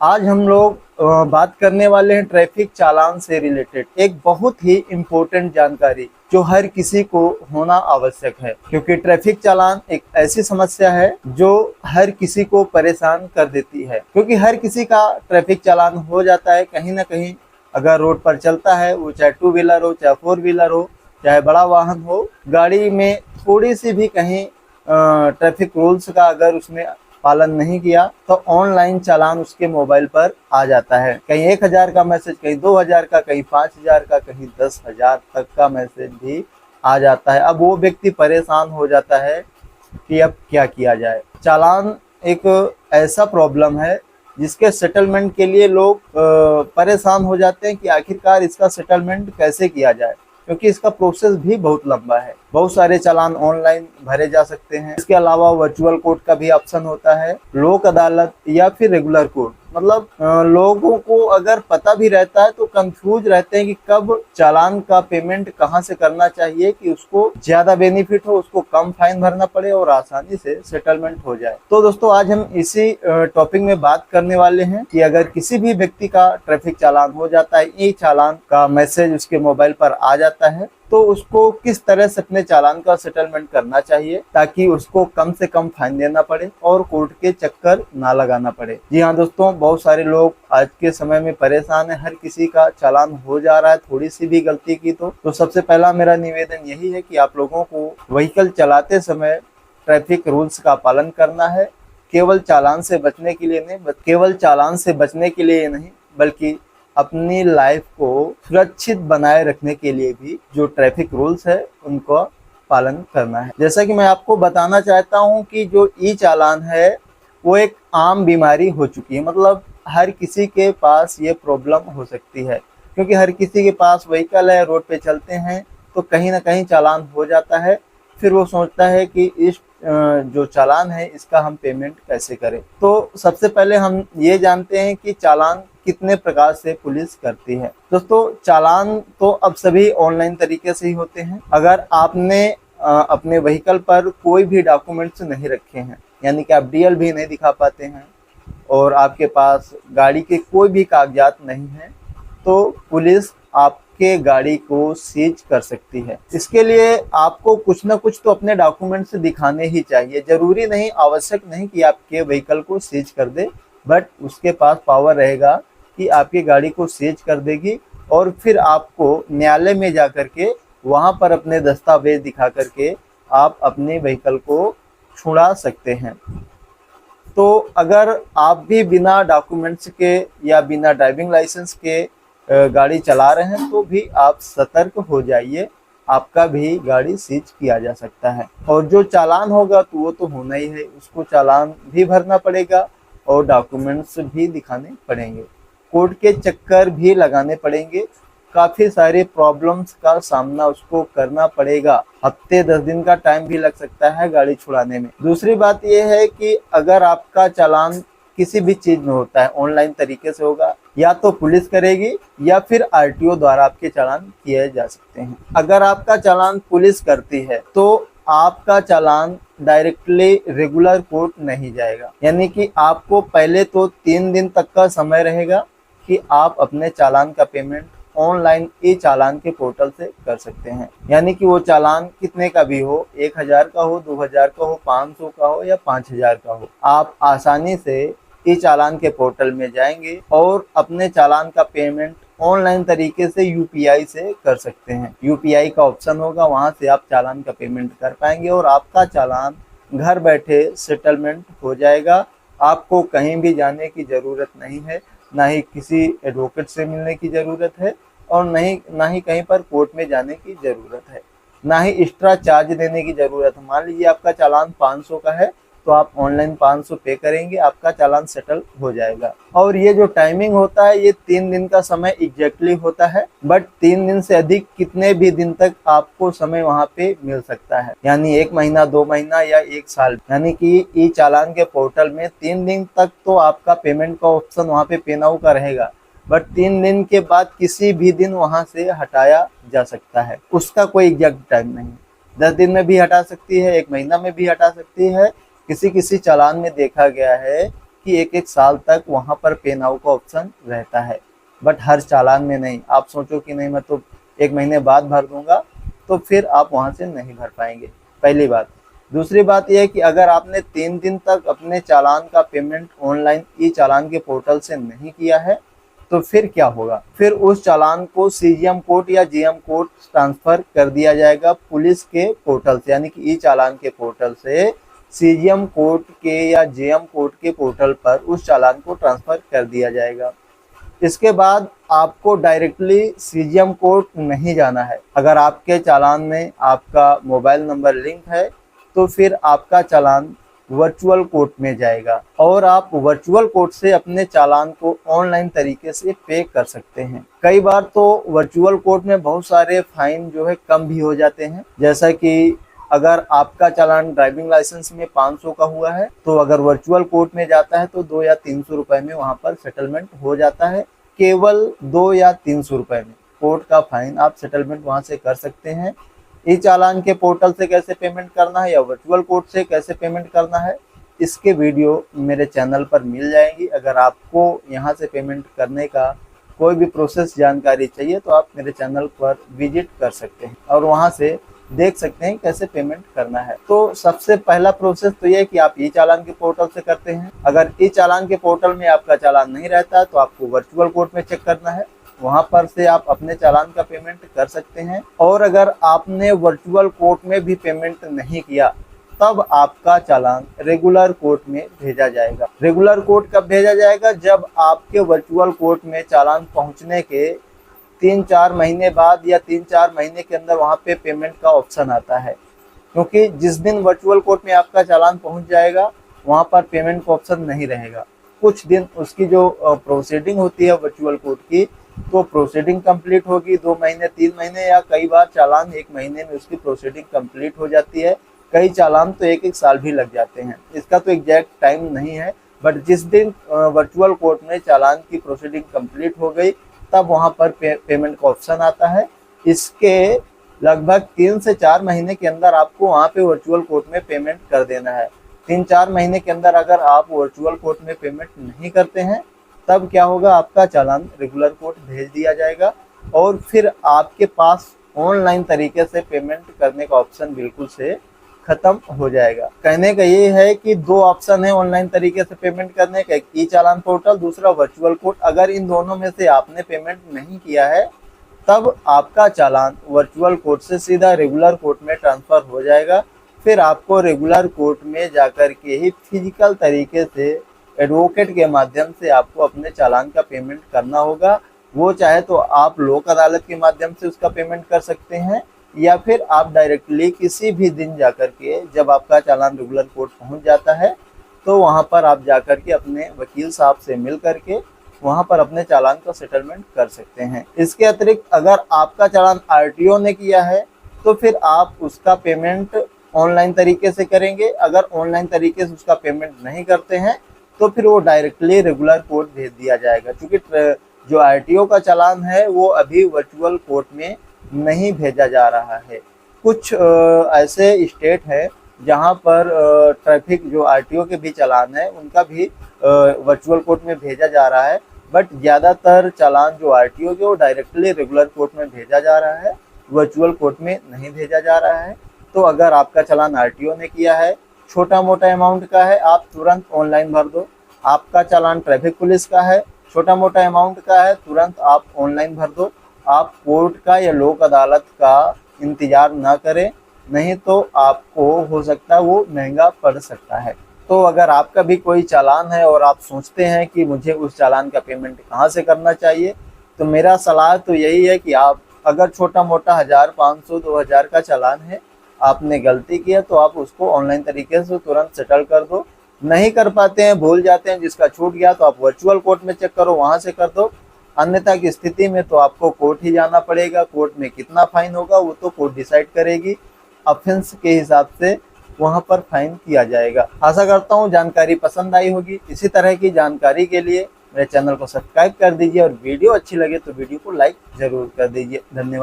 आज हम लोग बात करने वाले हैं ट्रैफिक चालान से रिलेटेड एक बहुत ही इम्पोर्टेंट जानकारी जो हर किसी को होना आवश्यक है, क्योंकि ट्रैफिक चालान एक ऐसी समस्या है जो हर किसी को परेशान कर देती है। क्योंकि हर किसी का ट्रैफिक चालान हो जाता है कहीं ना कहीं, अगर रोड पर चलता है, वो चाहे टू व्हीलर हो, चाहे फोर व्हीलर हो, चाहे बड़ा वाहन हो, गाड़ी में थोड़ी सी भी कहीं ट्रैफिक रूल्स का अगर उसने पालन नहीं किया तो ऑनलाइन चालान उसके मोबाइल पर आ जाता है। कहीं 1,000 का मैसेज, कहीं 2,000 का, कहीं 5,000 का, कहीं 10,000 तक का मैसेज भी आ जाता है। अब वो व्यक्ति परेशान हो जाता है कि अब क्या किया जाए। चालान एक ऐसा प्रॉब्लम है जिसके सेटलमेंट के लिए लोग परेशान हो जाते हैं कि आखिरकार इसका सेटलमेंट कैसे किया जाए, क्योंकि इसका प्रोसेस भी बहुत लंबा है। बहुत सारे चालान ऑनलाइन भरे जा सकते हैं। इसके अलावा वर्चुअल कोर्ट का भी ऑप्शन होता है, लोक अदालत या फिर रेगुलर कोर्ट। मतलब लोगों को अगर पता भी रहता है तो कंफ्यूज रहते हैं कि कब चालान का पेमेंट कहां से करना चाहिए कि उसको ज्यादा बेनिफिट हो, उसको कम फाइन भरना पड़े और आसानी से सेटलमेंट हो जाए। तो दोस्तों आज हम इसी टॉपिक में बात करने वाले हैं कि अगर किसी भी व्यक्ति का ट्रैफिक चालान हो जाता है, ई चालान का मैसेज उसके मोबाइल पर आ जाता है, तो उसको किस तरह से अपने चालान का सेटलमेंट करना चाहिए ताकि उसको कम से कम फाइन देना पड़े और कोर्ट के चक्कर ना लगाना पड़े। जी हाँ दोस्तों, बहुत सारे लोग आज के समय में परेशान है। हर किसी का चालान हो जा रहा है थोड़ी सी भी गलती की तो सबसे पहला मेरा निवेदन यही है कि आप लोगों को व्हीकल चलाते समय ट्रैफिक रूल्स का पालन करना है। केवल चालान से बचने के लिए नहीं, बल्कि अपनी लाइफ को सुरक्षित बनाए रखने के लिए भी जो ट्रैफिक रूल्स है उनको पालन करना है। जैसा कि मैं आपको बताना चाहता हूं कि जो ई चालान है वो एक आम बीमारी हो चुकी है। मतलब हर किसी के पास ये प्रॉब्लम हो सकती है, क्योंकि हर किसी के पास व्हीकल है, रोड पे चलते हैं तो कहीं ना कहीं चालान हो जाता है। फिर वो सोचता है कि इस जो चालान है इसका हम पेमेंट कैसे करें। तो सबसे पहले हम ये जानते हैं कि चालान कितने प्रकार से पुलिस करती है। दोस्तों चालान तो अब सभी ऑनलाइन तरीके से ही होते हैं। अगर आपने अपने व्हीकल पर कोई भी डॉक्यूमेंट्स नहीं रखे हैं, यानी कि आप डीएल भी नहीं दिखा पाते हैं और आपके पास गाड़ी के कोई भी कागजात नहीं है, तो पुलिस आपके गाड़ी को सीज कर सकती है। इसके लिए आपको कुछ ना कुछ तो अपने डॉक्यूमेंट्स दिखाने ही चाहिए। जरूरी नहीं, आवश्यक नहीं कि आपके व्हीकल को सीज कर दे, बट उसके पास पावर रहेगा कि आपकी गाड़ी को सीज कर देगी और फिर आपको न्यायालय में जा करके वहां पर अपने दस्तावेज दिखा करके आप अपने व्हीकल को छुड़ा सकते हैं। तो अगर आप भी बिना डॉक्यूमेंट्स के या बिना ड्राइविंग लाइसेंस के गाड़ी चला रहे हैं तो भी आप सतर्क हो जाइए, आपका भी गाड़ी सीज किया जा सकता है। और जो चालान होगा तो वो तो होना ही है, उसको चालान भी भरना पड़ेगा और डॉक्यूमेंट्स भी दिखाने पड़ेंगे, कोर्ट के चक्कर भी लगाने पड़ेंगे, काफी सारे प्रॉब्लम्स का सामना उसको करना पड़ेगा। हफ्ते 10 दिन का टाइम भी लग सकता है गाड़ी छुड़ाने में। दूसरी बात यह है कि अगर आपका चालान किसी भी चीज में होता है, ऑनलाइन तरीके से होगा, या तो पुलिस करेगी या फिर आरटीओ द्वारा आपके चालान किए जा सकते हैं। अगर आपका चालान पुलिस करती है तो आपका चालान डायरेक्टली रेगुलर कोर्ट नहीं जाएगा, यानी कि आपको पहले तो 3 दिन तक का समय रहेगा कि आप अपने चालान का पेमेंट ऑनलाइन ई चालान के पोर्टल से कर सकते हैं। यानी कि वो चालान कितने का भी हो, 1,000 का हो, 2,000 का हो, 500 का हो या 5,000 का हो, आप आसानी से ई चालान के पोर्टल में जाएंगे और अपने चालान का पेमेंट ऑनलाइन तरीके से यूपीआई से कर सकते हैं। यूपीआई का ऑप्शन होगा, वहां से आप चालान का पेमेंट कर पाएंगे और आपका चालान घर बैठे सेटलमेंट हो जाएगा। आपको कहीं भी जाने की जरूरत नहीं है, ना ही किसी एडवोकेट से मिलने की जरूरत है और ना ही कहीं पर कोर्ट में जाने की जरूरत है, ना ही एक्स्ट्रा चार्ज देने की जरूरत है। मान लीजिए आपका चालान 500 का है तो आप ऑनलाइन 500 पे करेंगे, आपका चालान सेटल हो जाएगा। और ये जो टाइमिंग होता है ये 3 दिन का समय एग्जैक्टली होता है, बट 3 दिन से अधिक कितने भी दिन तक आपको समय वहां पे मिल सकता है, यानी 1 महीना, 2 महीना या 1 साल। यानी कि ई चालान के पोर्टल में 3 दिन तक तो आपका पेमेंट का ऑप्शन वहां पे पे नाउ का रहेगा, बट 3 दिन के बाद किसी भी दिन वहां से हटाया जा सकता है। उसका कोई एग्जैक्ट टाइम नहीं, 10 दिन में भी हटा सकती है, 1 महीना में भी हटा सकती है। किसी किसी चालान में देखा गया है कि एक एक साल तक वहाँ पर पे नाउ का ऑप्शन रहता है, बट हर चालान में नहीं। आप सोचो कि नहीं मैं तो 1 महीने बाद भर दूंगा, तो फिर आप वहाँ से नहीं भर पाएंगे, पहली बात। दूसरी बात यह है कि अगर आपने 3 दिन तक अपने चालान का पेमेंट ऑनलाइन ई चालान के पोर्टल से नहीं किया है, तो फिर क्या होगा, फिर उस चालान को सीजीएम कोर्ट या जीएम कोर्ट ट्रांसफर कर दिया जाएगा पुलिस के पोर्टल से, यानी कि ई चालान के पोर्टल से सीजीएम कोर्ट के या जीएम कोर्ट के पोर्टल पर उस चालान को ट्रांसफर कर दिया जाएगा। इसके बाद आपको डायरेक्टली सीजीएम कोर्ट नहीं जाना है। अगर आपके चालान में आपका मोबाइल नंबर लिंक है तो फिर आपका चालान वर्चुअल कोर्ट में जाएगा और आप वर्चुअल कोर्ट से अपने चालान को ऑनलाइन तरीके से पे कर सकते हैं। कई बार तो वर्चुअल कोर्ट में बहुत सारे फाइन जो है कम भी हो जाते हैं, जैसा कि अगर आपका चालान ड्राइविंग लाइसेंस में 500 का हुआ है तो अगर वर्चुअल कोर्ट में जाता है तो 2 या 300 रुपए में वहां पर सेटलमेंट हो जाता है। केवल 2 या 300 रुपए में कोर्ट का फाइन आप सेटलमेंट वहां से कर सकते हैं। ई चालान के पोर्टल से कैसे पेमेंट करना है या वर्चुअल कोर्ट से कैसे पेमेंट करना है, इसके वीडियो मेरे चैनल पर मिल जाएंगी। अगर आपको यहाँ से पेमेंट करने का कोई भी प्रोसेस जानकारी चाहिए तो आप मेरे चैनल पर विजिट कर सकते हैं और वहाँ से देख सकते हैं कैसे पेमेंट करना है। तो सबसे पहला प्रोसेस तो ये है कि आप ई चालान के पोर्टल से करते हैं। अगर ई चालान के पोर्टल में आपका चालान नहीं रहता है तो आपको वर्चुअल कोर्ट में चेक करना है, वहां पर से आप अपने चालान का पेमेंट कर सकते हैं। और अगर आपने वर्चुअल कोर्ट में भी पेमेंट नहीं किया तब आपका चालान रेगुलर कोर्ट में भेजा जाएगा। रेगुलर कोर्ट कब भेजा जाएगा, जब आपके वर्चुअल कोर्ट में चालान पहुंचने के 3-4 महीने बाद या 3-4 महीने के अंदर वहां पे पेमेंट का ऑप्शन आता है, क्योंकि जिस दिन वर्चुअल कोर्ट में आपका चालान पहुंच जाएगा वहां पर पेमेंट का ऑप्शन नहीं रहेगा। कुछ दिन उसकी जो प्रोसीडिंग होती है वर्चुअल कोर्ट की, तो प्रोसीडिंग कंप्लीट होगी 2 महीने 3 महीने या कई बार चालान 1 महीने में उसकी प्रोसीडिंग कंप्लीट हो जाती है। कई चालान तो 1-1 साल भी लग जाते हैं। इसका तो एग्जैक्ट टाइम नहीं है, बट जिस दिन वर्चुअल कोर्ट में चालान की प्रोसीडिंग कंप्लीट हो गई तब वहां पर पेमेंट का ऑप्शन आता है। इसके लगभग 3 से 4 महीने के अंदर आपको वहां पे वर्चुअल कोर्ट में पेमेंट कर देना है। 3-4 महीने के अंदर अगर आप वर्चुअल कोर्ट में पेमेंट नहीं करते हैं तब क्या होगा, आपका चालान रेगुलर कोर्ट भेज दिया जाएगा और फिर आपके पास ऑनलाइन तरीके से पेमेंट करने का ऑप्शन बिल्कुल से खत्म हो जाएगा। कहने का ये है कि 2 ऑप्शन है ऑनलाइन तरीके से पेमेंट करने का, एक ई चालान पोर्टल, दूसरा वर्चुअल कोर्ट। अगर इन दोनों में से आपने पेमेंट नहीं किया है तब आपका चालान वर्चुअल कोर्ट से सीधा रेगुलर कोर्ट में ट्रांसफर हो जाएगा। फिर आपको रेगुलर कोर्ट में जाकर के ही फिजिकल तरीके से एडवोकेट के माध्यम से आपको अपने चालान का पेमेंट करना होगा। वो चाहे तो आप लोक अदालत के माध्यम से उसका पेमेंट कर सकते हैं या फिर आप डायरेक्टली किसी भी दिन जाकर के, जब आपका चालान रेगुलर कोर्ट पहुंच जाता है तो वहां पर आप जाकर के अपने वकील साहब से मिल करके वहां पर अपने चालान का सेटलमेंट कर सकते हैं। इसके अतिरिक्त अगर आपका चालान आरटीओ ने किया है तो फिर आप उसका पेमेंट ऑनलाइन तरीके से करेंगे। अगर ऑनलाइन तरीके से उसका पेमेंट नहीं करते हैं तो फिर वो डायरेक्टली रेगुलर कोर्ट भेज दिया जाएगा, क्योंकि जो आरटीओ का चालान है वो अभी वर्चुअल कोर्ट में नहीं भेजा जा रहा है। कुछ ऐसे स्टेट है जहां पर ट्रैफिक जो आरटीओ के भी चालान है उनका भी वर्चुअल कोर्ट में भेजा जा रहा है, बट ज़्यादातर चालान जो आरटीओ के वो डायरेक्टली रेगुलर कोर्ट में भेजा जा रहा है, वर्चुअल कोर्ट में नहीं भेजा जा रहा है। तो अगर आपका चालान आरटीओ ने किया है, छोटा मोटा अमाउंट का है, आप तुरंत ऑनलाइन भर दो। आपका चालान ट्रैफिक पुलिस का है, छोटा मोटा अमाउंट का है, तुरंत आप ऑनलाइन भर दो। आप कोर्ट का या लोक अदालत का इंतजार ना करें, नहीं तो आपको हो सकता है वो महंगा पड़ सकता है। तो अगर आपका भी कोई चालान है और आप सोचते हैं कि मुझे उस चालान का पेमेंट कहाँ से करना चाहिए, तो मेरा सलाह तो यही है कि आप अगर छोटा मोटा 1000, 500, 2000 का चालान है, आपने गलती किया तो आप उसको ऑनलाइन तरीके से तुरंत सेटल कर दो। नहीं कर पाते हैं, भूल जाते हैं, जिसका छूट गया तो आप वर्चुअल कोर्ट में चेक करो, वहां से कर दो। अन्यथा की स्थिति में तो आपको कोर्ट ही जाना पड़ेगा। कोर्ट में कितना फाइन होगा वो तो कोर्ट डिसाइड करेगी, ऑफेंस के हिसाब से वहां पर फाइन किया जाएगा। आशा करता हूँ जानकारी पसंद आई होगी। इसी तरह की जानकारी के लिए मेरे चैनल को सब्सक्राइब कर दीजिए और वीडियो अच्छी लगे तो वीडियो को लाइक जरूर कर दीजिए। धन्यवाद।